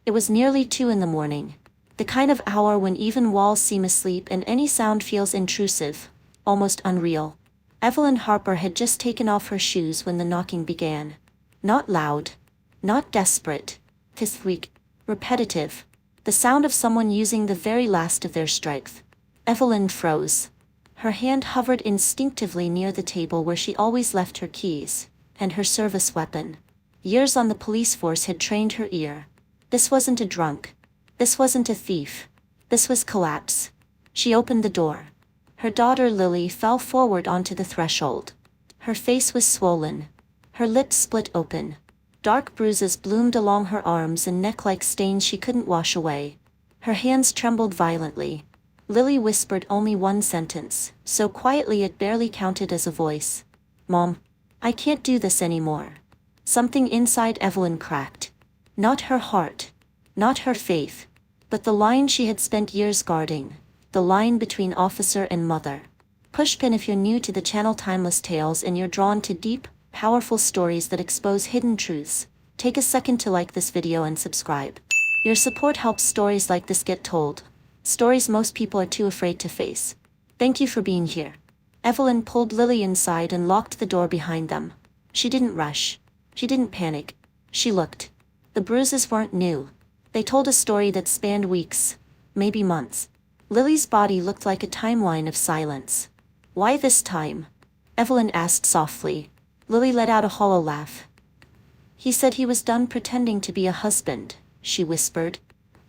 It was nearly 2 in the morning. The kind of hour when even walls seem asleep and any sound feels intrusive, almost unreal. Evelyn Harper had just taken off her shoes when the knocking began. Not loud. Not desperate. Just weak. Repetitive. The sound of someone using the very last of their strength. Evelyn froze. Her hand hovered instinctively near the table where she always left her keys, and her service weapon. Years on the police force had trained her ear. This wasn't a drunk. This wasn't a thief. This was collapse. She opened the door. Her daughter Lily fell forward onto the threshold. Her face was swollen. Her lips split open. Dark bruises bloomed along her arms and neck like stains she couldn't wash away. Her hands trembled violently. Lily whispered only one sentence, so quietly it barely counted as a voice. "Mom, I can't do this anymore." Something inside Evelyn cracked. Not her heart. Not her faith. But the line she had spent years guarding. The line between officer and mother. Pushpin if you're new to the channel Timeless Tales and you're drawn to deep, powerful stories that expose hidden truths, take a second to like this video and subscribe. Your support helps stories like this get told. Stories most people are too afraid to face. Thank you for being here. Evelyn pulled Lily inside and locked the door behind them. She didn't rush. She didn't panic. She looked. The bruises weren't new. They told a story that spanned weeks, maybe months. Lily's body looked like a timeline of silence. "Why this time?" Evelyn asked softly. Lily let out a hollow laugh. "He said he was done pretending to be a husband," she whispered.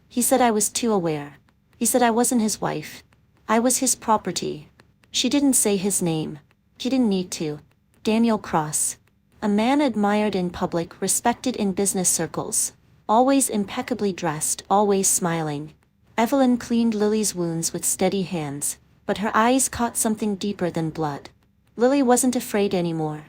"He said I was too aware. He said I wasn't his wife. I was his property." She didn't say his name. She didn't need to. Daniel Cross. A man admired in public, respected in business circles. Always impeccably dressed, always smiling. Evelyn cleaned Lily's wounds with steady hands, but her eyes caught something deeper than blood. Lily wasn't afraid anymore.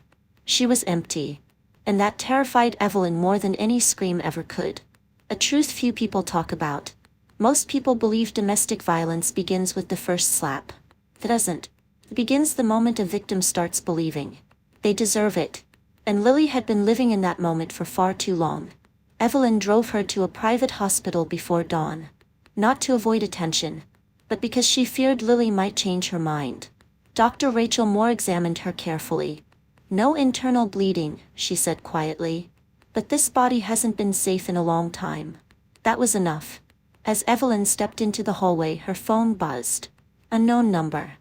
She was empty. And that terrified Evelyn more than any scream ever could. A truth few people talk about. Most people believe domestic violence begins with the first slap. It doesn't. It begins the moment a victim starts believing they deserve it. And Lily had been living in that moment for far too long. Evelyn drove her to a private hospital before dawn. Not to avoid attention, but because she feared Lily might change her mind. Dr. Rachel Moore examined her carefully. "No internal bleeding," she said quietly. "But this body hasn't been safe in a long time." That was enough. As Evelyn stepped into the hallway, her phone buzzed. Unknown number.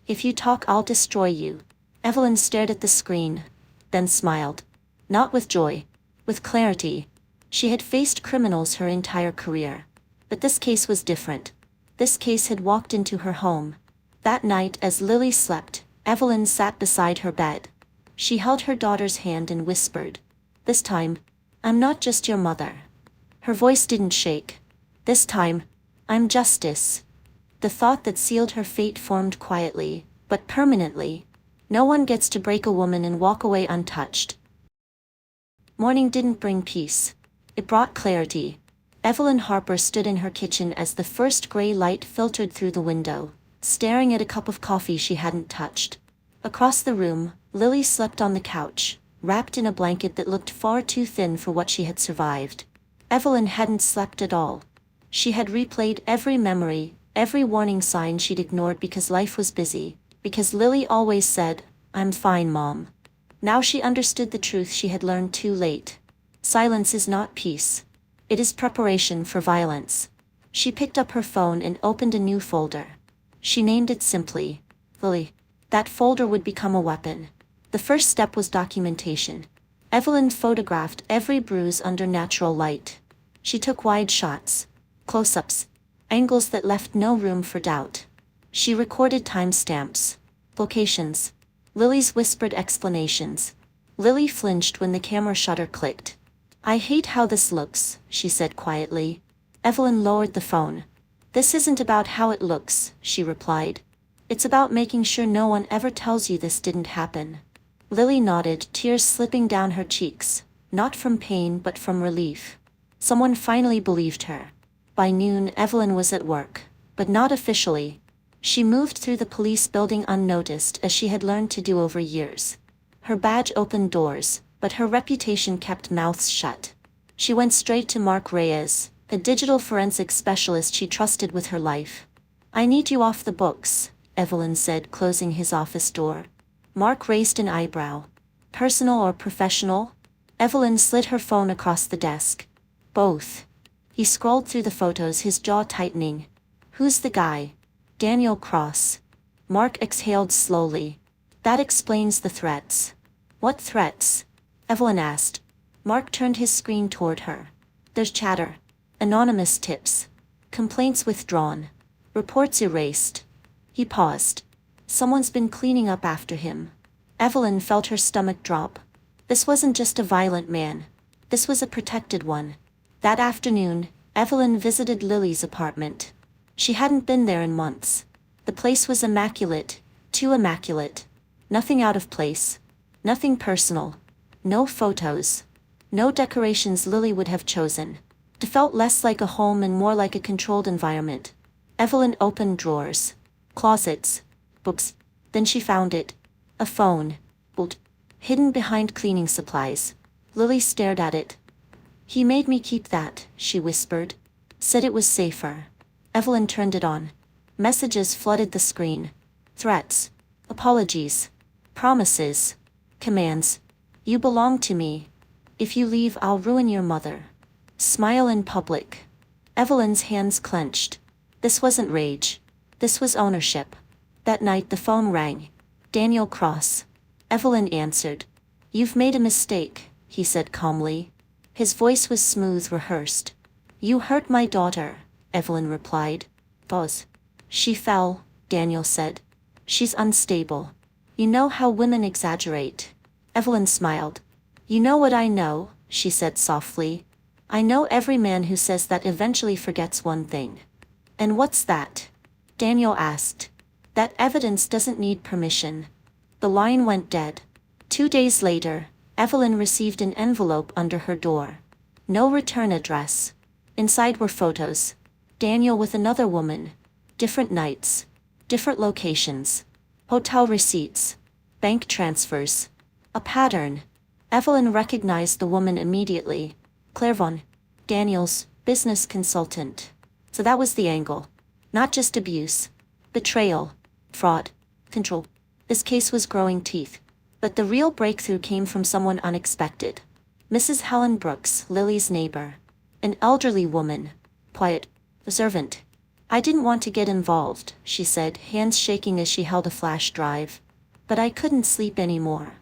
"If you talk, I'll destroy you." Evelyn stared at the screen, then smiled. Not with joy. With clarity. She had faced criminals her entire career. But this case was different. This case had walked into her home. That night, as Lily slept, Evelyn sat beside her bed. She held her daughter's hand and whispered, "This time, I'm not just your mother." Her voice didn't shake. "This time, I'm justice." The thought that sealed her fate formed quietly, but permanently. No one gets to break a woman and walk away untouched. Morning didn't bring peace. It brought clarity. Evelyn Harper stood in her kitchen as the first gray light filtered through the window, staring at a cup of coffee she hadn't touched. Across the room, Lily slept on the couch, wrapped in a blanket that looked far too thin for what she had survived. Evelyn hadn't slept at all. She had replayed every memory, every warning sign she'd ignored because life was busy, because Lily always said, "I'm fine, Mom." Now she understood the truth she had learned too late. Silence is not peace. It is preparation for violence. She picked up her phone and opened a new folder. She named it simply, Lily. That folder would become a weapon. The first step was documentation. Evelyn photographed every bruise under natural light. She took wide shots, close-ups, angles that left no room for doubt. She recorded timestamps, locations, Lily's whispered explanations. Lily flinched when the camera shutter clicked. "I hate how this looks," she said quietly. Evelyn lowered the phone. "This isn't about how it looks," she replied. "It's about making sure no one ever tells you this didn't happen." Lily nodded, tears slipping down her cheeks, not from pain but from relief. Someone finally believed her. By noon, Evelyn was at work, but not officially. She moved through the police building unnoticed as she had learned to do over years. Her badge opened doors, but her reputation kept mouths shut. She went straight to Mark Reyes, a digital forensic specialist she trusted with her life. I need you off the books, Evelyn said, closing his office door. Mark raised an eyebrow. Personal or professional? Evelyn slid her phone across the desk. Both. He scrolled through the photos, his jaw tightening. Who's the guy? Daniel Cross. Mark exhaled slowly. That explains the threats. What threats? Evelyn asked. Mark turned his screen toward her. There's chatter. Anonymous tips. Complaints withdrawn. Reports erased. He paused. Someone's been cleaning up after him. Evelyn felt her stomach drop. This wasn't just a violent man. This was a protected one. That afternoon, Evelyn visited Lily's apartment. She hadn't been there in months. The place was immaculate, too immaculate. Nothing out of place. Nothing personal. No photos. No decorations Lily would have chosen. It felt less like a home and more like a controlled environment. Evelyn opened drawers, closets, books. Then she found it. A phone. Hidden behind cleaning supplies. Lily stared at it. He made me keep that, she whispered. Said it was safer. Evelyn turned it on. Messages flooded the screen. Threats. Apologies. Promises. Commands. You belong to me. If you leave, I'll ruin your mother. Smile in public. Evelyn's hands clenched. This wasn't rage. This was ownership. That night the phone rang. Daniel Cross. Evelyn answered. You've made a mistake, he said calmly. His voice was smooth, rehearsed. You hurt my daughter, Evelyn replied. Pause. She fell, Daniel said. She's unstable. You know how women exaggerate. Evelyn smiled. You know what I know, she said softly. I know every man who says that eventually forgets one thing. And what's that? Daniel asked. That evidence doesn't need permission. The line went dead. 2 days later, Evelyn received an envelope under her door. No return address. Inside were photos. Daniel with another woman. Different nights. Different locations. Hotel receipts. Bank transfers. A pattern. Evelyn recognized the woman immediately. Claire Vaughn. Daniel's business consultant. So that was the angle. Not just abuse. Betrayal. Fraud. Control. This case was growing teeth. But the real breakthrough came from someone unexpected. Mrs. Helen Brooks, Lily's neighbor. An elderly woman. Quiet. Observant. I didn't want to get involved, she said, hands shaking as she held a flash drive. But I couldn't sleep anymore.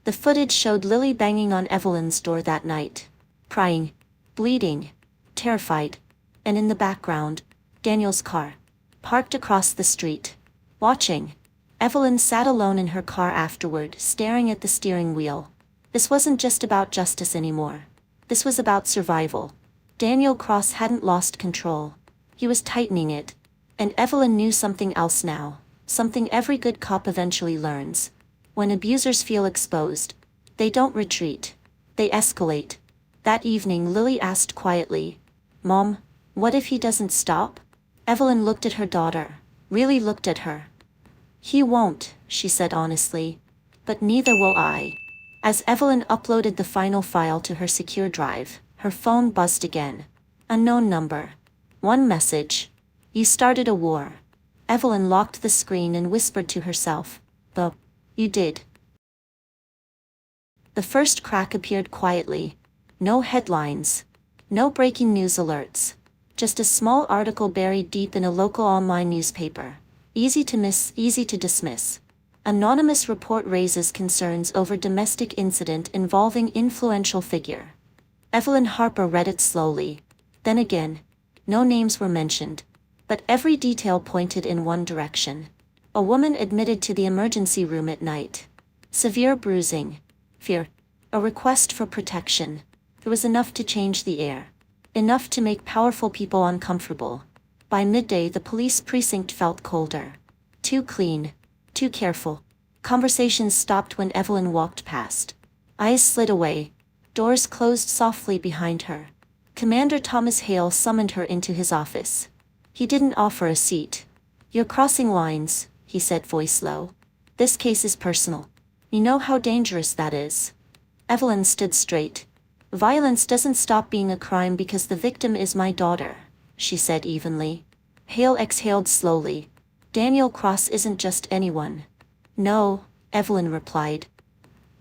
The footage showed Lily banging on Evelyn's door that night. Crying. Bleeding. Terrified. And in the background, Daniel's car. Parked across the street. Watching. Evelyn sat alone in her car afterward, staring at the steering wheel. This wasn't just about justice anymore. This was about survival. Daniel Cross hadn't lost control. He was tightening it. And Evelyn knew something else now. Something every good cop eventually learns. When abusers feel exposed, they don't retreat. They escalate. That evening Lily asked quietly, Mom, what if he doesn't stop? Evelyn looked at her daughter. Really looked at her. He won't, she said honestly. But neither will I. As Evelyn uploaded the final file to her secure drive, her phone buzzed again. Unknown number. One message. You started a war. Evelyn locked the screen and whispered to herself. You did. The first crack appeared quietly. No headlines. No breaking news alerts. Just a small article buried deep in a local online newspaper. Easy to miss, easy to dismiss. Anonymous report raises concerns over domestic incident involving influential figure. Evelyn Harper read it slowly. Then again. No names were mentioned. But every detail pointed in one direction. A woman admitted to the emergency room at night. Severe bruising. Fear. A request for protection. There was enough to change the air. Enough to make powerful people uncomfortable. By midday the police precinct felt colder. Too clean. Too careful. Conversations stopped when Evelyn walked past. Eyes slid away. Doors closed softly behind her. Commander Thomas Hale summoned her into his office. He didn't offer a seat. You're crossing lines, he said, voice low. This case is personal. You know how dangerous that is. Evelyn stood straight. Violence doesn't stop being a crime because the victim is my daughter, she said evenly. Hale exhaled slowly. Daniel Cross isn't just anyone. No, Evelyn replied.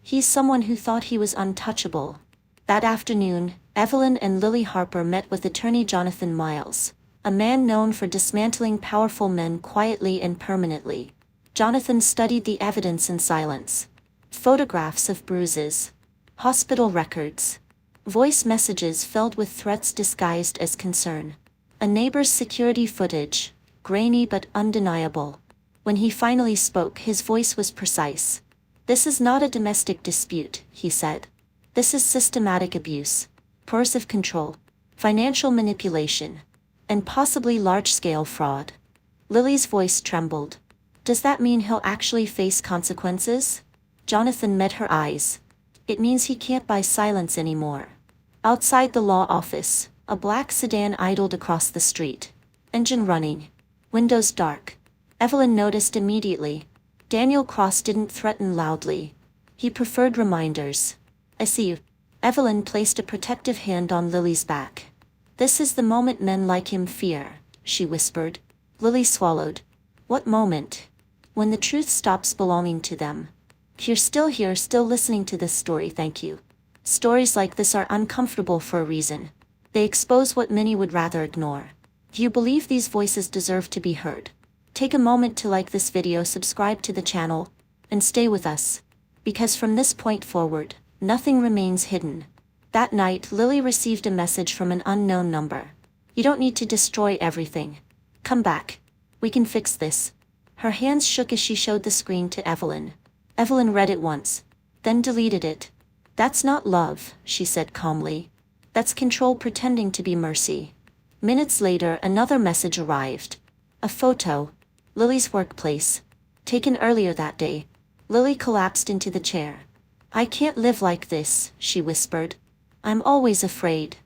He's someone who thought he was untouchable. That afternoon, Evelyn and Lily Harper met with attorney Jonathan Miles, a man known for dismantling powerful men quietly and permanently. Jonathan studied the evidence in silence. Photographs of bruises, hospital records, voice messages filled with threats disguised as concern, a neighbor's security footage, grainy but undeniable. When he finally spoke, his voice was precise. This is not a domestic dispute, he said. This is systematic abuse, coercive control, financial manipulation, and possibly large-scale fraud. Lily's voice trembled. Does that mean he'll actually face consequences? Jonathan met her eyes. It means he can't buy silence anymore. Outside the law office, a black sedan idled across the street. Engine running. Windows dark. Evelyn noticed immediately. Daniel Cross didn't threaten loudly. He preferred reminders. I see you. Evelyn placed a protective hand on Lily's back. This is the moment men like him fear, she whispered. Lily swallowed. What moment? When the truth stops belonging to them. You're still here, still listening to this story, thank you. Stories like this are uncomfortable for a reason. They expose what many would rather ignore. Do you believe these voices deserve to be heard? Take a moment to like this video, subscribe to the channel, and stay with us. Because from this point forward, nothing remains hidden. That night, Lily received a message from an unknown number. You don't need to destroy everything. Come back. We can fix this. Her hands shook as she showed the screen to Evelyn. Evelyn read it once, then deleted it. That's not love, she said calmly. That's control pretending to be mercy. Minutes later, another message arrived. A photo. Lily's workplace. Taken earlier that day. Lily collapsed into the chair. I can't live like this, she whispered. I'm always afraid.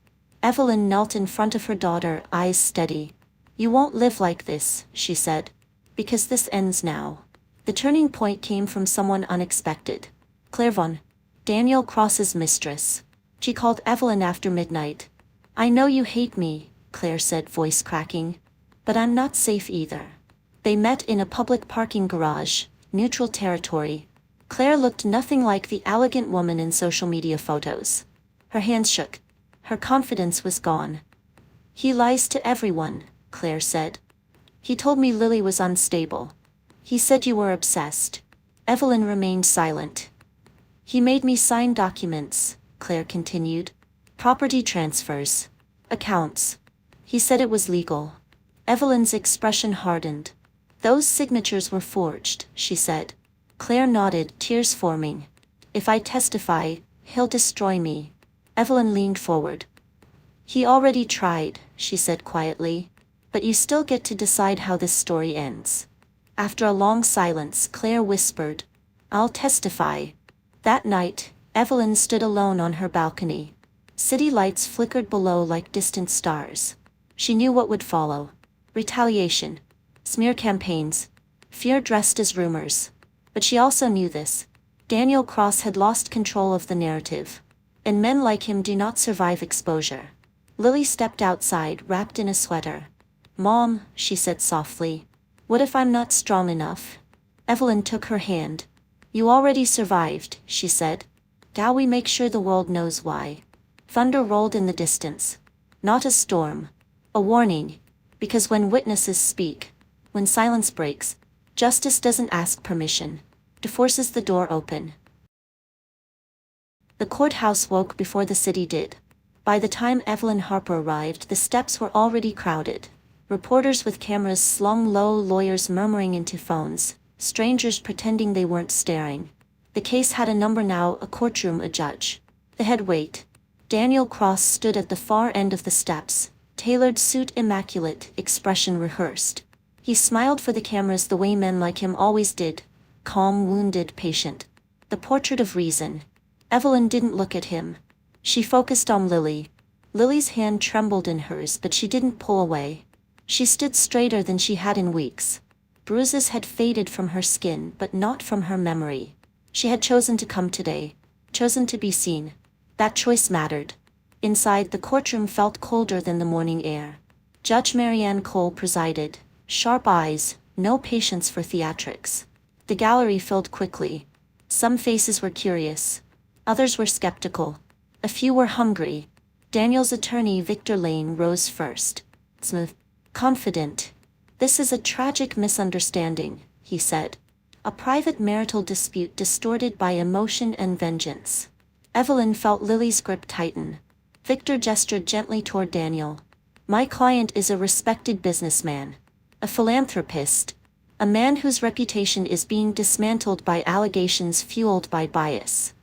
Evelyn knelt in front of her daughter, eyes steady. You won't live like this, she said. Because this ends now. The turning point came from someone unexpected. Claire Vaughn, Daniel Cross's mistress. She called Evelyn after midnight. I know you hate me, Claire said, voice cracking. But I'm not safe either. They met in a public parking garage, neutral territory. Claire looked nothing like the elegant woman in social media photos. Her hands shook. Her confidence was gone. He lies to everyone, Claire said. He told me Lily was unstable. He said you were obsessed. Evelyn remained silent. He made me sign documents, Claire continued. Property transfers. Accounts. He said it was legal. Evelyn's expression hardened. Those signatures were forged, she said. Claire nodded, tears forming. If I testify, he'll destroy me. Evelyn leaned forward. He already tried, she said quietly. But you still get to decide how this story ends. After a long silence, Claire whispered, I'll testify. That night, Evelyn stood alone on her balcony. City lights flickered below like distant stars. She knew what would follow. Retaliation. Smear campaigns. Fear dressed as rumors. But she also knew this. Daniel Cross had lost control of the narrative. And men like him do not survive exposure. Lily stepped outside, wrapped in a sweater. Mom, she said softly. What if I'm not strong enough? Evelyn took her hand. You already survived, she said. Now we make sure the world knows why. Thunder rolled in the distance. Not a storm. A warning. Because when witnesses speak, when silence breaks, justice doesn't ask permission. It forces the door open. The courthouse woke before the city did. By the time Evelyn Harper arrived, the steps were already crowded. Reporters with cameras slung low, lawyers murmuring into phones, strangers pretending they weren't staring. The case had a number now, a courtroom, a judge. The head wait. Daniel Cross stood at the far end of the steps, tailored suit immaculate, expression rehearsed. He smiled for the cameras the way men like him always did, calm, wounded, patient. The portrait of reason. Evelyn didn't look at him. She focused on Lily. Lily's hand trembled in hers, but she didn't pull away. She stood straighter than she had in weeks. Bruises had faded from her skin, but not from her memory. She had chosen to come today, chosen to be seen. That choice mattered. Inside, the courtroom felt colder than the morning air. Judge Marianne Cole presided, sharp eyes, no patience for theatrics. The gallery filled quickly. Some faces were curious. Others were skeptical. A few were hungry. Daniel's attorney Victor Lane rose first. Smooth. Confident. "This is a tragic misunderstanding," he said. "A private marital dispute distorted by emotion and vengeance." Evelyn felt Lily's grip tighten. Victor gestured gently toward Daniel. "My client is a respected businessman. A philanthropist. A man whose reputation is being dismantled by allegations fueled by bias."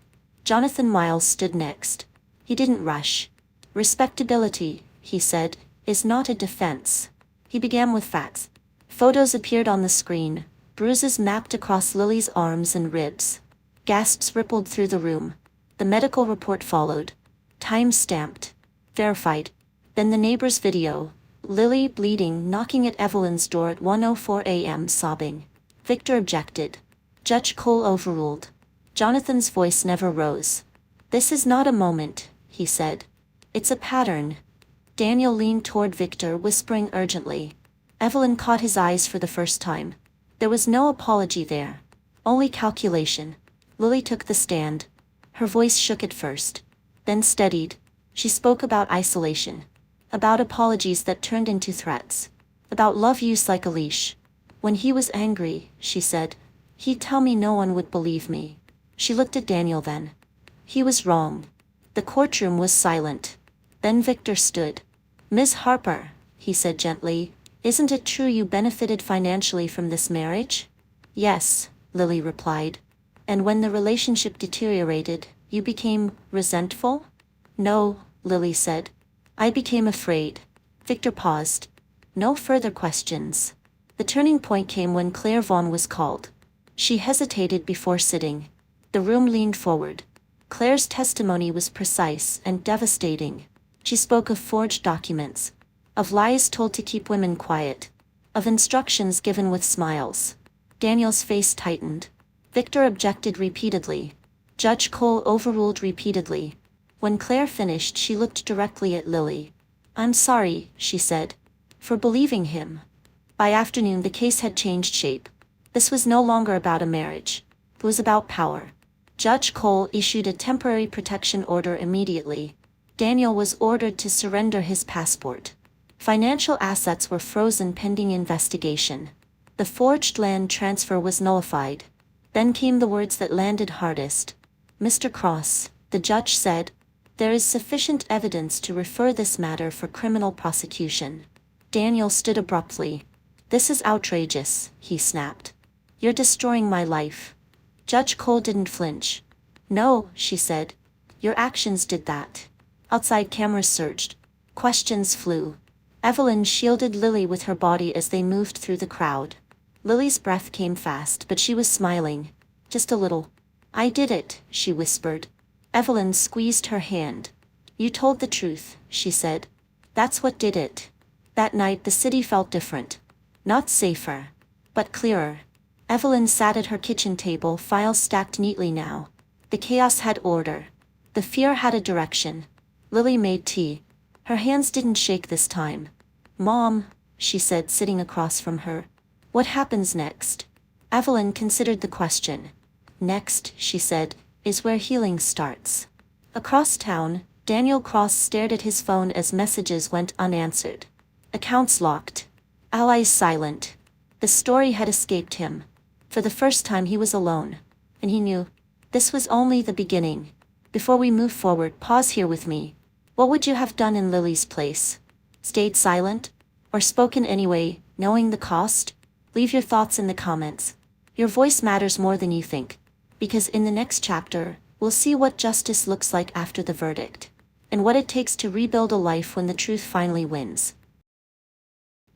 Jonathan Miles stood next. He didn't rush. "Respectability," he said, "is not a defense." He began with facts. Photos appeared on the screen, bruises mapped across Lily's arms and ribs. Gasps rippled through the room. The medical report followed. Time-stamped. Verified. Then the neighbor's video. Lily bleeding, knocking at Evelyn's door at 1:04 a.m. sobbing. Victor objected. Judge Cole overruled. Jonathan's voice never rose. "This is not a moment," he said. "It's a pattern." Daniel leaned toward Victor, whispering urgently. Evelyn caught his eyes for the first time. There was no apology there. Only calculation. Lily took the stand. Her voice shook at first. Then steadied. She spoke about isolation. About apologies that turned into threats. About love used like a leash. "When he was angry," she said, "he'd tell me no one would believe me." She looked at Daniel then. He was wrong. The courtroom was silent. Then Victor stood. "Ms. Harper," he said gently, "isn't it true you benefited financially from this marriage?" "Yes," Lily replied. "And when the relationship deteriorated, you became resentful?" "No," Lily said. "I became afraid." Victor paused. No further questions. The turning point came when Claire Vaughn was called. She hesitated before sitting. The room leaned forward. Claire's testimony was precise and devastating. She spoke of forged documents, of lies told to keep women quiet, of instructions given with smiles. Daniel's face tightened. Victor objected repeatedly. Judge Cole overruled repeatedly. When Claire finished, she looked directly at Lily. "I'm sorry," she said, "for believing him." By afternoon, the case had changed shape. This was no longer about a marriage. It was about power. Judge Cole issued a temporary protection order immediately. Daniel was ordered to surrender his passport. Financial assets were frozen pending investigation. The forged land transfer was nullified. Then came the words that landed hardest. "Mr. Cross," the judge said, "there is sufficient evidence to refer this matter for criminal prosecution." Daniel stood abruptly. "This is outrageous," he snapped. "You're destroying my life." Judge Cole didn't flinch. "No," she said. "Your actions did that." Outside, cameras surged. Questions flew. Evelyn shielded Lily with her body as they moved through the crowd. Lily's breath came fast, but she was smiling. Just a little. "I did it," she whispered. Evelyn squeezed her hand. "You told the truth," she said. "That's what did it." That night the city felt different. Not safer, but clearer. Evelyn sat at her kitchen table, files stacked neatly now. The chaos had order. The fear had a direction. Lily made tea. Her hands didn't shake this time. "Mom," she said, sitting across from her. "What happens next?" Evelyn considered the question. "Next," she said, "is where healing starts." Across town, Daniel Cross stared at his phone as messages went unanswered. Accounts locked. Allies silent. The story had escaped him. For the first time he was alone. And he knew. This was only the beginning. "Before we move forward, pause here with me. What would you have done in Lily's place? Stayed silent? Or spoken anyway, knowing the cost? Leave your thoughts in the comments. Your voice matters more than you think. Because in the next chapter, we'll see what justice looks like after the verdict. And what it takes to rebuild a life when the truth finally wins.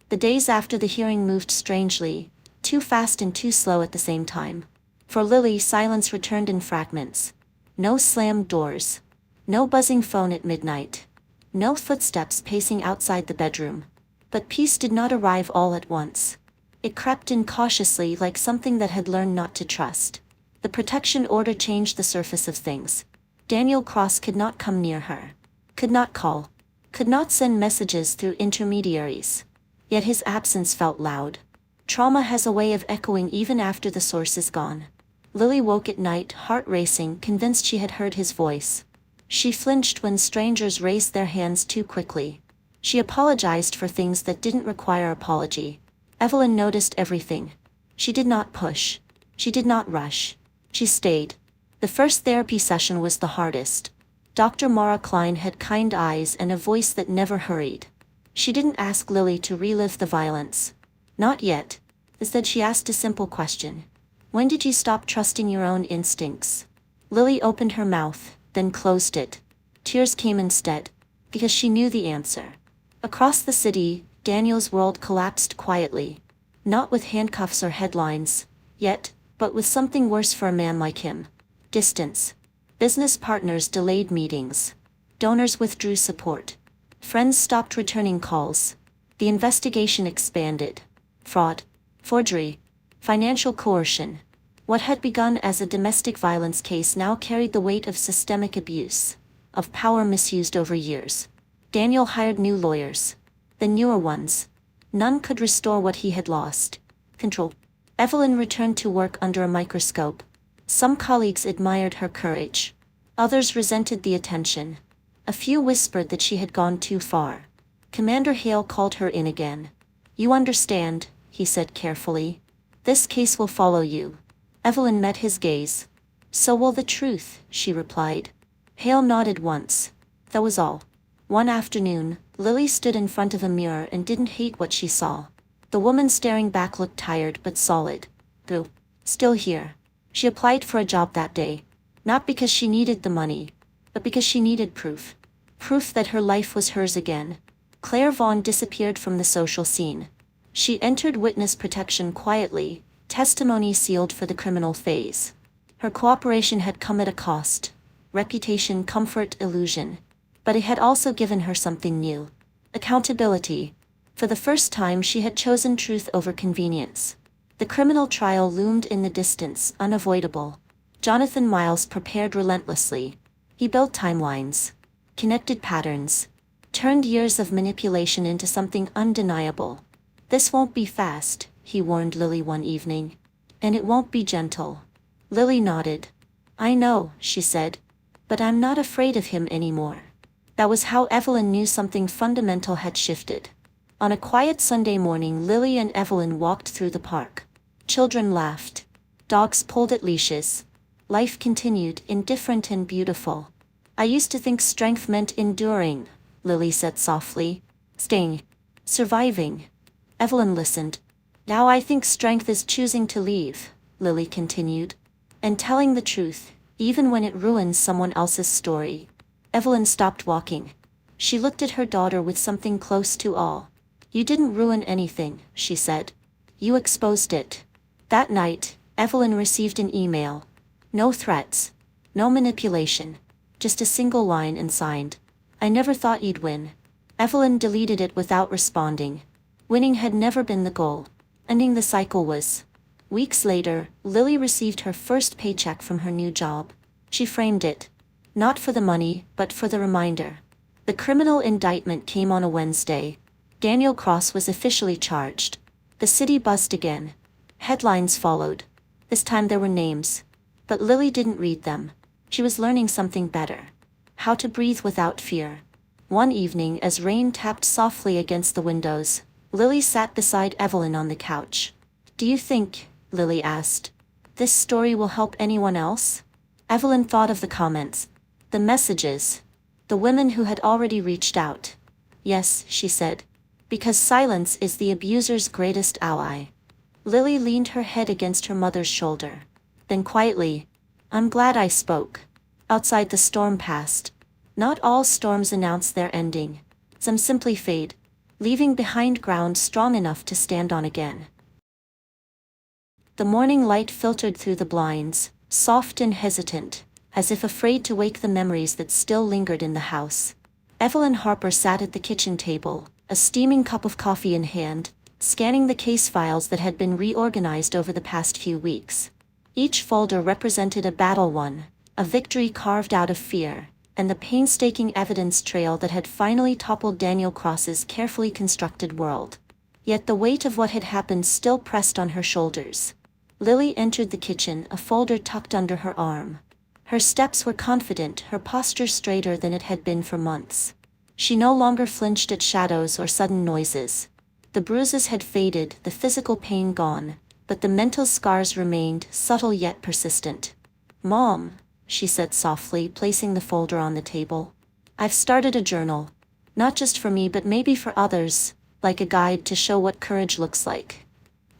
The days after the hearing moved strangely, too fast and too slow at the same time. For Lily, silence returned in fragments. No slammed doors. No buzzing phone at midnight. No footsteps pacing outside the bedroom. But peace did not arrive all at once. It crept in cautiously, like something that had learned not to trust. The protection order changed the surface of things. Daniel Cross could not come near her, could not call, could not send messages through intermediaries. Yet his absence felt loud. Trauma has a way of echoing even after the source is gone. Lily woke at night, heart racing, convinced she had heard his voice. She flinched when strangers raised their hands too quickly. She apologized for things that didn't require apology. Evelyn noticed everything. She did not push. She did not rush. She stayed. The first therapy session was the hardest. Dr. Maura Klein had kind eyes and a voice that never hurried. She didn't ask Lily to relive the violence. Not yet. Instead, she asked a simple question. When did you stop trusting your own instincts? Lily opened her mouth, then closed it. Tears came instead, because she knew the answer. Across the city, Daniel's world collapsed quietly. Not with handcuffs or headlines, yet, but with something worse for a man like him. Distance. Business partners delayed meetings. Donors withdrew support. Friends stopped returning calls. The investigation expanded. Fraud, forgery, financial coercion. What had begun as a domestic violence case now carried the weight of systemic abuse, of power misused over years. Daniel hired new lawyers. The newer ones. None could restore what he had lost. Control. Evelyn returned to work under a microscope. Some colleagues admired her courage. Others resented the attention. A few whispered that she had gone too far. Commander Hale called her in again. You understand, he said carefully. This case will follow you. Evelyn met his gaze. So will the truth, she replied. Hale nodded once. That was all. One afternoon, Lily stood in front of a mirror and didn't hate what she saw. The woman staring back looked tired but solid. Though, still here. She applied for a job that day. Not because she needed the money, but because she needed proof. Proof that her life was hers again. Claire Vaughn disappeared from the social scene. She entered witness protection quietly, testimony sealed for the criminal phase. Her cooperation had come at a cost. Reputation, comfort, illusion. But it had also given her something new. Accountability. For the first time she had chosen truth over convenience. The criminal trial loomed in the distance, unavoidable. Jonathan Miles prepared relentlessly. He built timelines, connected patterns, turned years of manipulation into something undeniable. This won't be fast, he warned Lily one evening. And it won't be gentle. Lily nodded. I know, she said. But I'm not afraid of him anymore. That was how Evelyn knew something fundamental had shifted. On a quiet Sunday morning, Lily and Evelyn walked through the park. Children laughed. Dogs pulled at leashes. Life continued, indifferent and beautiful. I used to think strength meant enduring, Lily said softly. Staying. Surviving. Evelyn listened. Now I think strength is choosing to leave, Lily continued. And telling the truth, even when it ruins someone else's story. Evelyn stopped walking. She looked at her daughter with something close to awe. You didn't ruin anything, she said. You exposed it. That night, Evelyn received an email. No threats. No manipulation. Just a single line and signed. I never thought you'd win. Evelyn deleted it without responding. Winning had never been the goal. Ending the cycle was. Weeks later, Lily received her first paycheck from her new job. She framed it. Not for the money, but for the reminder. The criminal indictment came on a Wednesday. Daniel Cross was officially charged. The city buzzed again. Headlines followed. This time there were names. But Lily didn't read them. She was learning something better. How to breathe without fear. One evening, as rain tapped softly against the windows, Lily sat beside Evelyn on the couch. Do you think, Lily asked, this story will help anyone else? Evelyn thought of the comments. The messages. The women who had already reached out. Yes, she said. Because silence is the abuser's greatest ally. Lily leaned her head against her mother's shoulder. Then quietly, I'm glad I spoke. Outside the storm passed. Not all storms announce their ending. Some simply fade, leaving behind ground strong enough to stand on again. The morning light filtered through the blinds, soft and hesitant, as if afraid to wake the memories that still lingered in the house. Evelyn Harper sat at the kitchen table, a steaming cup of coffee in hand, scanning the case files that had been reorganized over the past few weeks. Each folder represented a battle won, a victory carved out of fear, and the painstaking evidence trail that had finally toppled Daniel Cross's carefully constructed world. Yet the weight of what had happened still pressed on her shoulders. Lily entered the kitchen, a folder tucked under her arm. Her steps were confident, her posture straighter than it had been for months. She no longer flinched at shadows or sudden noises. The bruises had faded, the physical pain gone, but the mental scars remained, subtle yet persistent. "Mom," she said softly, placing the folder on the table. "I've started a journal. Not just for me but maybe for others, like a guide to show what courage looks like."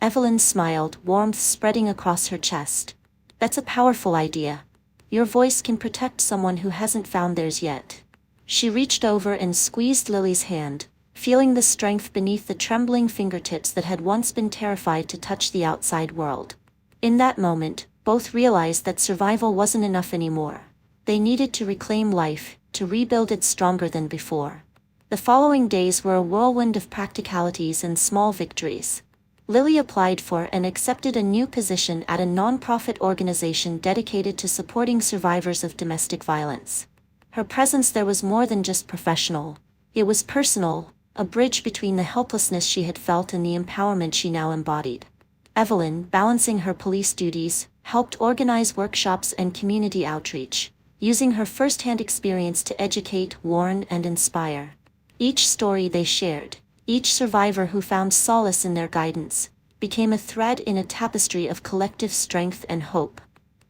Evelyn smiled, warmth spreading across her chest. "That's a powerful idea. Your voice can protect someone who hasn't found theirs yet." She reached over and squeezed Lily's hand, feeling the strength beneath the trembling fingertips that had once been terrified to touch the outside world. In that moment, both realized that survival wasn't enough anymore. They needed to reclaim life, to rebuild it stronger than before. The following days were a whirlwind of practicalities and small victories. Lily applied for and accepted a new position at a non-profit organization dedicated to supporting survivors of domestic violence. Her presence there was more than just professional. It was personal, a bridge between the helplessness she had felt and the empowerment she now embodied. Evelyn, balancing her police duties, helped organize workshops and community outreach, using her first-hand experience to educate, warn, and inspire. Each story they shared, each survivor who found solace in their guidance, became a thread in a tapestry of collective strength and hope.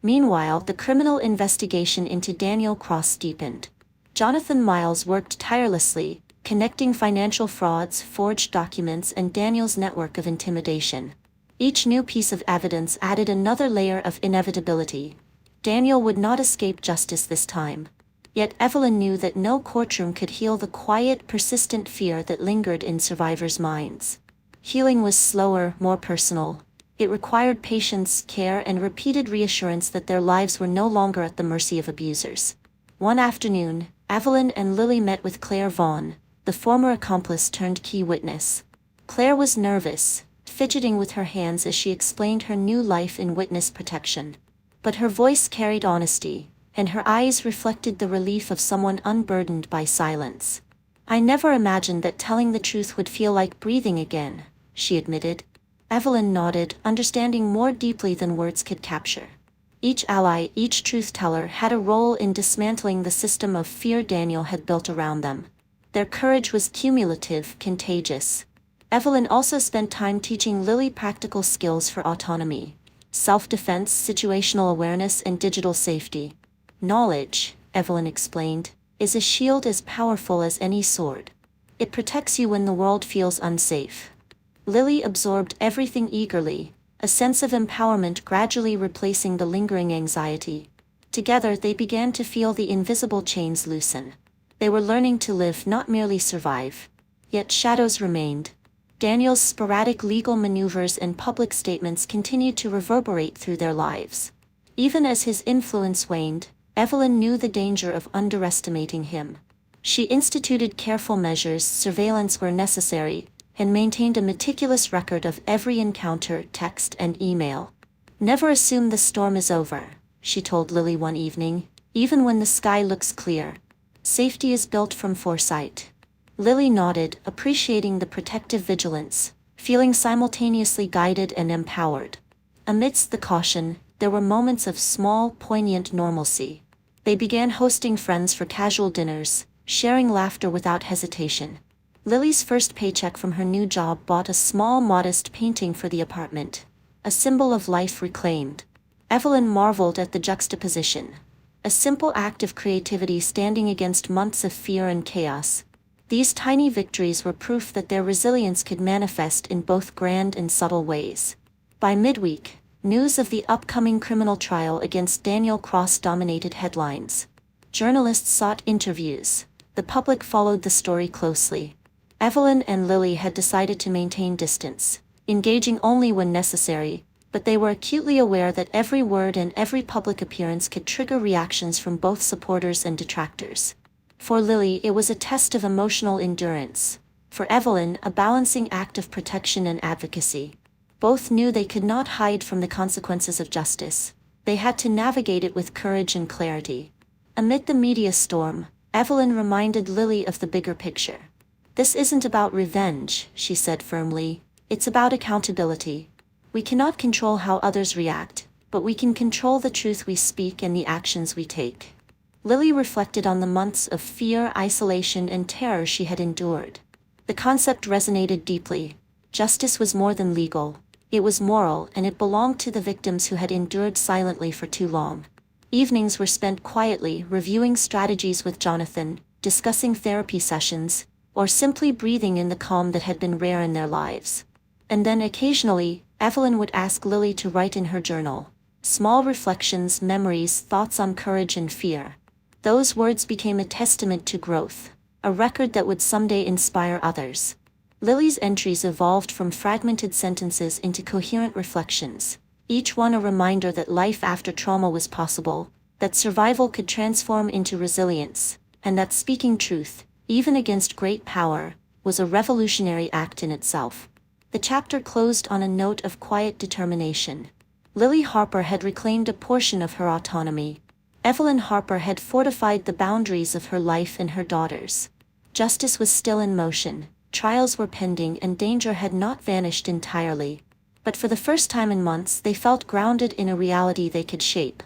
Meanwhile, the criminal investigation into Daniel Cross deepened. Jonathan Miles worked tirelessly, connecting financial frauds, forged documents, and Daniel's network of intimidation. Each new piece of evidence added another layer of inevitability. Daniel would not escape justice this time. Yet Evelyn knew that no courtroom could heal the quiet, persistent fear that lingered in survivors' minds. Healing was slower, more personal. It required patience, care, and repeated reassurance that their lives were no longer at the mercy of abusers. One afternoon, Evelyn and Lily met with Claire Vaughn, the former accomplice turned key witness. Claire was nervous, fidgeting with her hands as she explained her new life in witness protection. But her voice carried honesty, and her eyes reflected the relief of someone unburdened by silence. "I never imagined that telling the truth would feel like breathing again," she admitted. Evelyn nodded, understanding more deeply than words could capture. Each ally, each truth-teller had a role in dismantling the system of fear Daniel had built around them. Their courage was cumulative, contagious. Evelyn also spent time teaching Lily practical skills for autonomy, self-defense, situational awareness, and digital safety. "Knowledge," Evelyn explained, "is a shield as powerful as any sword. It protects you when the world feels unsafe." Lily absorbed everything eagerly, a sense of empowerment gradually replacing the lingering anxiety. Together they began to feel the invisible chains loosen. They were learning to live, not merely survive. Yet shadows remained. Daniel's sporadic legal maneuvers and public statements continued to reverberate through their lives. Even as his influence waned, Evelyn knew the danger of underestimating him. She instituted careful measures, surveillance where necessary, and maintained a meticulous record of every encounter, text, and email. "Never assume the storm is over," she told Lily one evening, "even when the sky looks clear. Safety is built from foresight." Lily nodded, appreciating the protective vigilance, feeling simultaneously guided and empowered. Amidst the caution, there were moments of small, poignant normalcy. They began hosting friends for casual dinners, sharing laughter without hesitation. Lily's first paycheck from her new job bought a small, modest painting for the apartment, a symbol of life reclaimed. Evelyn marveled at the juxtaposition. A simple act of creativity standing against months of fear and chaos. These tiny victories were proof that their resilience could manifest in both grand and subtle ways. By midweek, news of the upcoming criminal trial against Daniel Cross dominated headlines. Journalists sought interviews. The public followed the story closely. Evelyn and Lily had decided to maintain distance, engaging only when necessary, but they were acutely aware that every word and every public appearance could trigger reactions from both supporters and detractors. For Lily, it was a test of emotional endurance. For Evelyn, a balancing act of protection and advocacy. Both knew they could not hide from the consequences of justice. They had to navigate it with courage and clarity. Amid the media storm, Evelyn reminded Lily of the bigger picture. "This isn't about revenge," she said firmly. "It's about accountability. We cannot control how others react, but we can control the truth we speak and the actions we take." Lily reflected on the months of fear, isolation, and terror she had endured. The concept resonated deeply. Justice was more than legal. It was moral, and it belonged to the victims who had endured silently for too long. Evenings were spent quietly, reviewing strategies with Jonathan, discussing therapy sessions, or simply breathing in the calm that had been rare in their lives. And then occasionally, Evelyn would ask Lily to write in her journal. Small reflections, memories, thoughts on courage and fear. Those words became a testament to growth, a record that would someday inspire others. Lily's entries evolved from fragmented sentences into coherent reflections, each one a reminder that life after trauma was possible, that survival could transform into resilience, and that speaking truth, even against great power, was a revolutionary act in itself. The chapter closed on a note of quiet determination. Lily Harper had reclaimed a portion of her autonomy. Evelyn Harper had fortified the boundaries of her life and her daughter's. Justice was still in motion, trials were pending, and danger had not vanished entirely. But for the first time in months they felt grounded in a reality they could shape.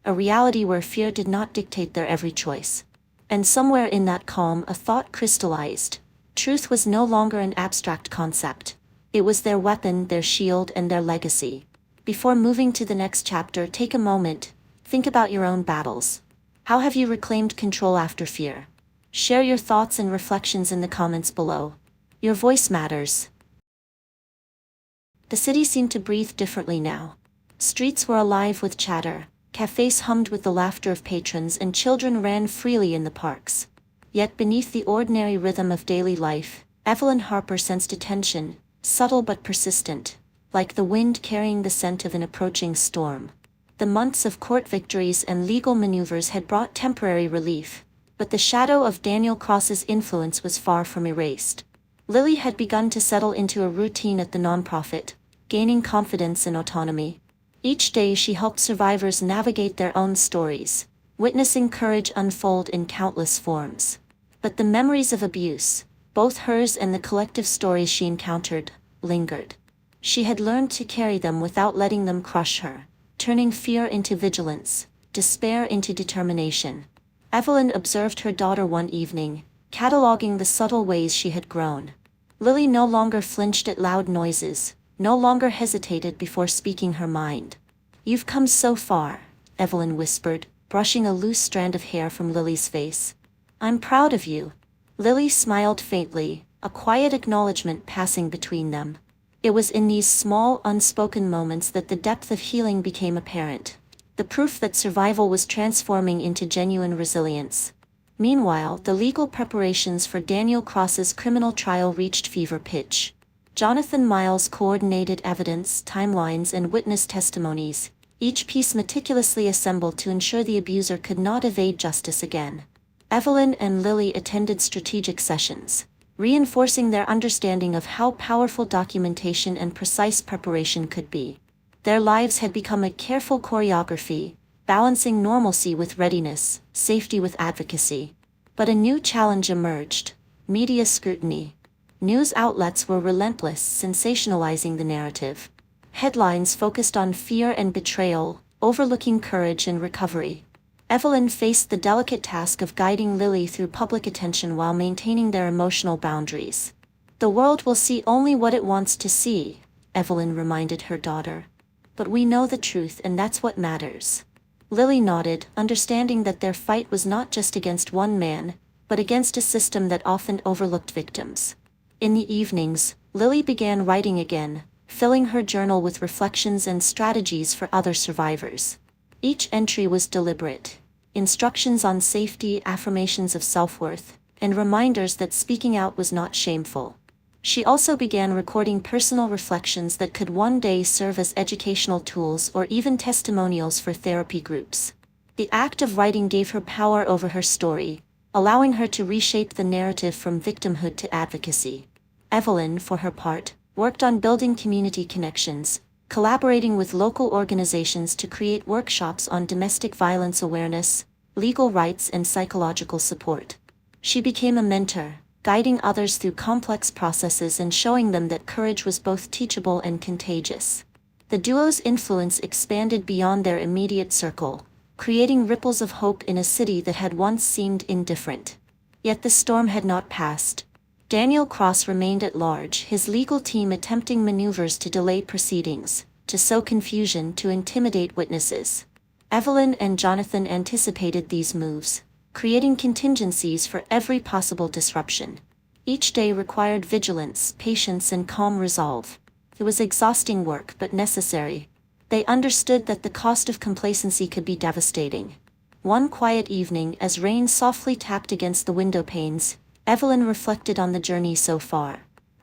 A reality where fear did not dictate their every choice. And somewhere in that calm a thought crystallized. Truth was no longer an abstract concept. It was their weapon, their shield, and their legacy. Before moving to the next chapter, take a moment. Think about your own battles. How have you reclaimed control after fear? Share your thoughts and reflections in the comments below. Your voice matters. The city seemed to breathe differently now. Streets were alive with chatter, cafes hummed with the laughter of patrons, and children ran freely in the parks. Yet beneath the ordinary rhythm of daily life, Evelyn Harper sensed a tension, subtle but persistent, like the wind carrying the scent of an approaching storm. The months of court victories and legal maneuvers had brought temporary relief, but the shadow of Daniel Cross's influence was far from erased. Lily had begun to settle into a routine at the nonprofit, gaining confidence and autonomy. Each day she helped survivors navigate their own stories, witnessing courage unfold in countless forms. But the memories of abuse, both hers and the collective stories she encountered, lingered. She had learned to carry them without letting them crush her, turning fear into vigilance, despair into determination. Evelyn observed her daughter one evening, cataloging the subtle ways she had grown. Lily no longer flinched at loud noises, no longer hesitated before speaking her mind. "You've come so far," Evelyn whispered, brushing a loose strand of hair from Lily's face. "I'm proud of you." Lily smiled faintly, a quiet acknowledgement passing between them. It was in these small, unspoken moments that the depth of healing became apparent, the proof that survival was transforming into genuine resilience. Meanwhile, the legal preparations for Daniel Cross's criminal trial reached fever pitch. Jonathan Miles coordinated evidence, timelines, and witness testimonies, each piece meticulously assembled to ensure the abuser could not evade justice again. Evelyn and Lily attended strategic sessions, reinforcing their understanding of how powerful documentation and precise preparation could be. Their lives had become a careful choreography, balancing normalcy with readiness, safety with advocacy. But a new challenge emerged: media scrutiny. News outlets were relentless, sensationalizing the narrative. Headlines focused on fear and betrayal, overlooking courage and recovery. Evelyn faced the delicate task of guiding Lily through public attention while maintaining their emotional boundaries. "The world will see only what it wants to see," Evelyn reminded her daughter. "But we know the truth, and that's what matters." Lily nodded, understanding that their fight was not just against one man, but against a system that often overlooked victims. In the evenings, Lily began writing again, filling her journal with reflections and strategies for other survivors. Each entry was deliberate: instructions on safety, affirmations of self-worth, and reminders that speaking out was not shameful. She also began recording personal reflections that could one day serve as educational tools or even testimonials for therapy groups. The act of writing gave her power over her story, allowing her to reshape the narrative from victimhood to advocacy. Evelyn, for her part, worked on building community connections, collaborating with local organizations to create workshops on domestic violence awareness, legal rights, and psychological support. She became a mentor, guiding others through complex processes and showing them that courage was both teachable and contagious. The duo's influence expanded beyond their immediate circle, creating ripples of hope in a city that had once seemed indifferent. Yet the storm had not passed. Daniel Cross remained at large, his legal team attempting maneuvers to delay proceedings, to sow confusion, to intimidate witnesses. Evelyn and Jonathan anticipated these moves, creating contingencies for every possible disruption. Each day required vigilance, patience, and calm resolve. It was exhausting work but necessary. They understood that the cost of complacency could be devastating. One quiet evening, as rain softly tapped against the window panes, Evelyn reflected on the journey so far.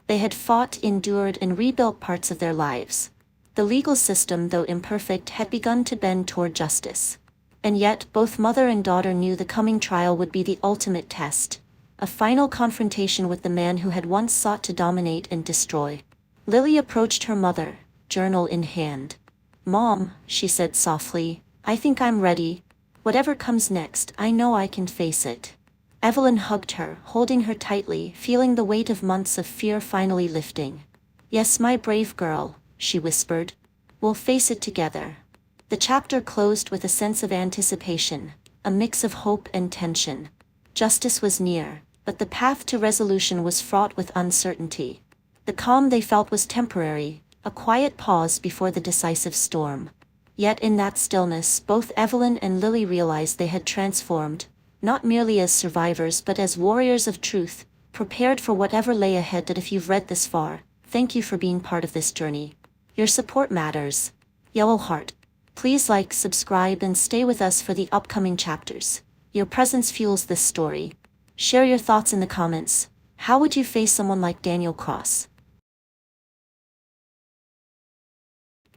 They had fought, endured, and rebuilt parts of their lives. The legal system, though imperfect, had begun to bend toward justice. And yet, both mother and daughter knew the coming trial would be the ultimate test, a final confrontation with the man who had once sought to dominate and destroy. Lily approached her mother, journal in hand. "Mom," she said softly, "I think I'm ready. Whatever comes next, I know I can face it." Evelyn hugged her, holding her tightly, feeling the weight of months of fear finally lifting. "Yes, my brave girl," she whispered. "We'll face it together." The chapter closed with a sense of anticipation, a mix of hope and tension. Justice was near, but the path to resolution was fraught with uncertainty. The calm they felt was temporary, a quiet pause before the decisive storm. Yet in that stillness, both Evelyn and Lily realized they had transformed, not merely as survivors but as warriors of truth, prepared for whatever lay ahead. That if you've read this far, thank you for being part of this journey. Your support matters. Yellow Heart. Please like, subscribe, and stay with us for the upcoming chapters. Your presence fuels this story. Share your thoughts in the comments. How would you face someone like Daniel Cross?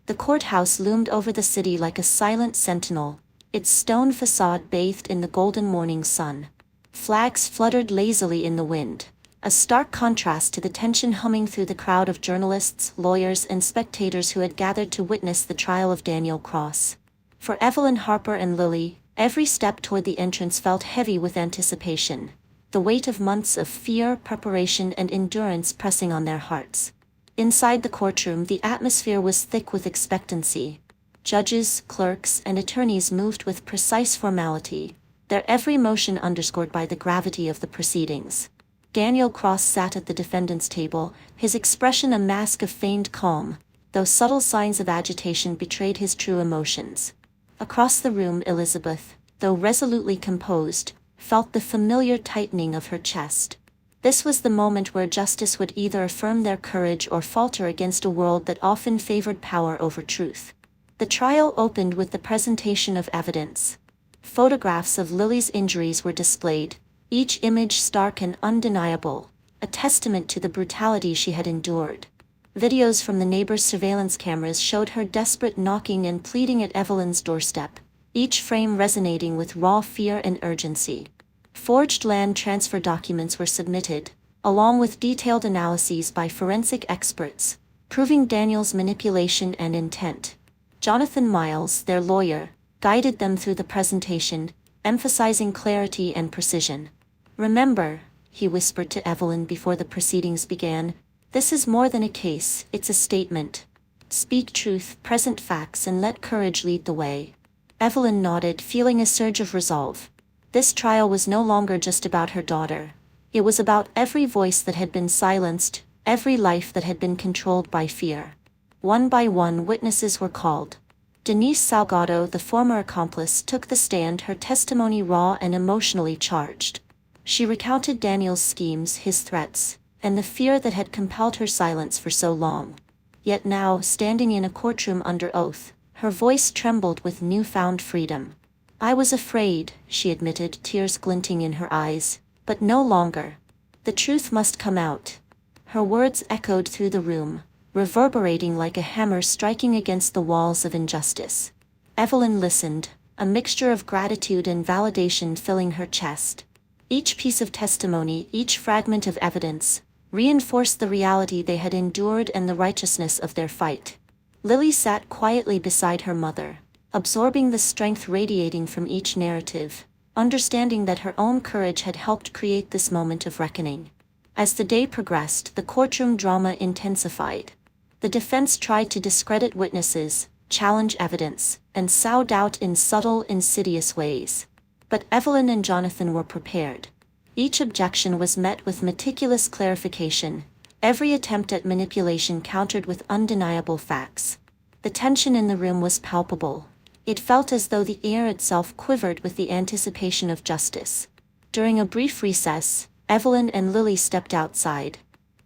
The courthouse loomed over the city like a silent sentinel, its stone facade bathed in the golden morning sun. Flags fluttered lazily in the wind, a stark contrast to the tension humming through the crowd of journalists, lawyers, and spectators who had gathered to witness the trial of Daniel Cross. For Evelyn, Harper, and Lily, every step toward the entrance felt heavy with anticipation, the weight of months of fear, preparation, and endurance pressing on their hearts. Inside the courtroom, the atmosphere was thick with expectancy. Judges, clerks, and attorneys moved with precise formality, their every motion underscored by the gravity of the proceedings. Daniel Cross sat at the defendant's table, his expression a mask of feigned calm, though subtle signs of agitation betrayed his true emotions. Across the room, Elizabeth, though resolutely composed, felt the familiar tightening of her chest. This was the moment where justice would either affirm their courage or falter against a world that often favored power over truth. The trial opened with the presentation of evidence. Photographs of Lily's injuries were displayed, each image stark and undeniable, a testament to the brutality she had endured. Videos from the neighbors' surveillance cameras showed her desperate knocking and pleading at Evelyn's doorstep, each frame resonating with raw fear and urgency. Forged land transfer documents were submitted, along with detailed analyses by forensic experts, proving Daniel's manipulation and intent. Jonathan Miles, their lawyer, guided them through the presentation, emphasizing clarity and precision. "Remember," he whispered to Evelyn before the proceedings began, "this is more than a case, it's a statement. Speak truth, present facts, and let courage lead the way." Evelyn nodded, feeling a surge of resolve. This trial was no longer just about her daughter. It was about every voice that had been silenced, every life that had been controlled by fear. One by one, witnesses were called. Denise Salgado, the former accomplice, took the stand, her testimony raw and emotionally charged. She recounted Daniel's schemes, his threats, and the fear that had compelled her silence for so long. Yet now, standing in a courtroom under oath, her voice trembled with newfound freedom. "I was afraid," she admitted, tears glinting in her eyes, "but no longer. The truth must come out." Her words echoed through the room, reverberating like a hammer striking against the walls of injustice. Evelyn listened, a mixture of gratitude and validation filling her chest. Each piece of testimony, each fragment of evidence, reinforced the reality they had endured and the righteousness of their fight. Lily sat quietly beside her mother, absorbing the strength radiating from each narrative, understanding that her own courage had helped create this moment of reckoning. As the day progressed, the courtroom drama intensified. The defense tried to discredit witnesses, challenge evidence, and sow doubt in subtle, insidious ways. But Evelyn and Jonathan were prepared. Each objection was met with meticulous clarification, every attempt at manipulation countered with undeniable facts. The tension in the room was palpable. It felt as though the air itself quivered with the anticipation of justice. During a brief recess, Evelyn and Lily stepped outside.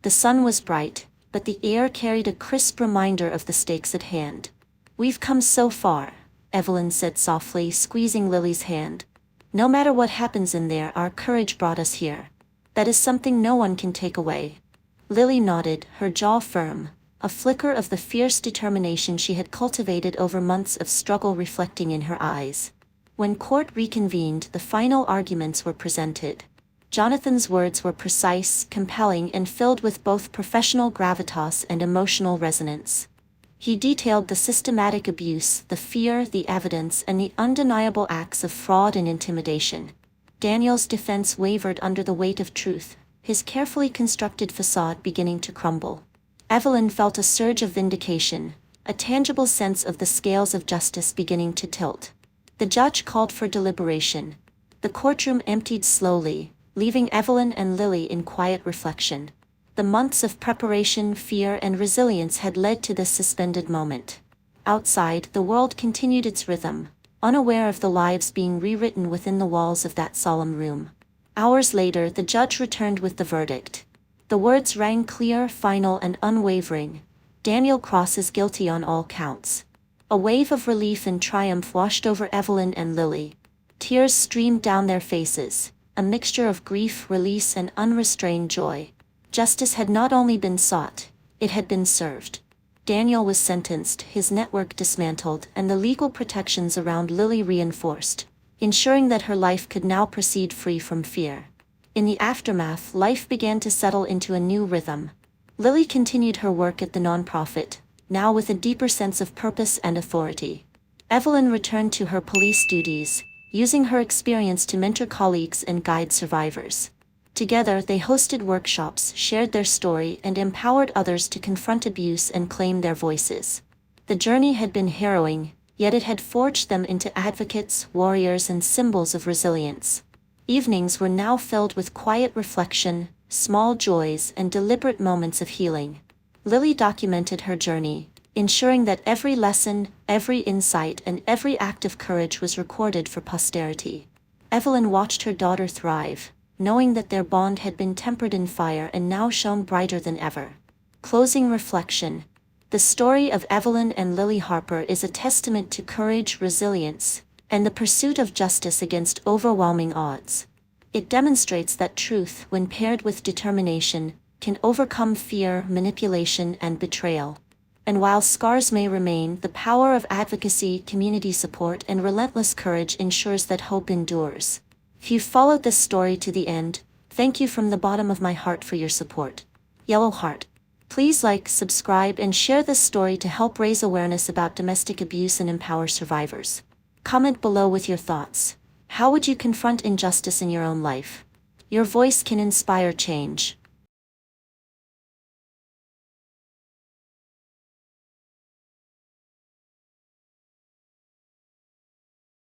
The sun was bright, but the air carried a crisp reminder of the stakes at hand. "We've come so far," Evelyn said softly, squeezing Lily's hand. "No matter what happens in there, our courage brought us here. That is something no one can take away." Lily nodded, her jaw firm, a flicker of the fierce determination she had cultivated over months of struggle reflecting in her eyes. When court reconvened, the final arguments were presented. Jonathan's words were precise, compelling, and filled with both professional gravitas and emotional resonance. He detailed the systematic abuse, the fear, the evidence, and the undeniable acts of fraud and intimidation. Daniel's defense wavered under the weight of truth, his carefully constructed facade beginning to crumble. Evelyn felt a surge of vindication, a tangible sense of the scales of justice beginning to tilt. The judge called for deliberation. The courtroom emptied slowly, leaving Evelyn and Lily in quiet reflection. The months of preparation, fear, and resilience had led to this suspended moment. Outside, the world continued its rhythm, unaware of the lives being rewritten within the walls of that solemn room. Hours later, the judge returned with the verdict. The words rang clear, final, and unwavering. Daniel Cross is guilty on all counts. A wave of relief and triumph washed over Evelyn and Lily. Tears streamed down their faces, a mixture of grief, release, and unrestrained joy. Justice had not only been sought, it had been served. Daniel was sentenced, his network dismantled, and the legal protections around Lily reinforced, ensuring that her life could now proceed free from fear. In the aftermath, life began to settle into a new rhythm. Lily continued her work at the nonprofit, now with a deeper sense of purpose and authority. Evelyn returned to her police duties, using her experience to mentor colleagues and guide survivors. Together, they hosted workshops, shared their story, and empowered others to confront abuse and claim their voices. The journey had been harrowing, yet it had forged them into advocates, warriors, and symbols of resilience. Evenings were now filled with quiet reflection, small joys, and deliberate moments of healing. Lily documented her journey, ensuring that every lesson, every insight, and every act of courage was recorded for posterity. Evelyn watched her daughter thrive, knowing that their bond had been tempered in fire and now shone brighter than ever. Closing reflection. The story of Evelyn and Lily Harper is a testament to courage, resilience, and the pursuit of justice against overwhelming odds. It demonstrates that truth, when paired with determination, can overcome fear, manipulation, and betrayal. And while scars may remain, the power of advocacy, community support, and relentless courage ensures that hope endures. If you followed this story to the end, thank you from the bottom of my heart for your support. Yellow Heart. Please like, subscribe, and share this story to help raise awareness about domestic abuse and empower survivors. Comment below with your thoughts. How would you confront injustice in your own life? Your voice can inspire change.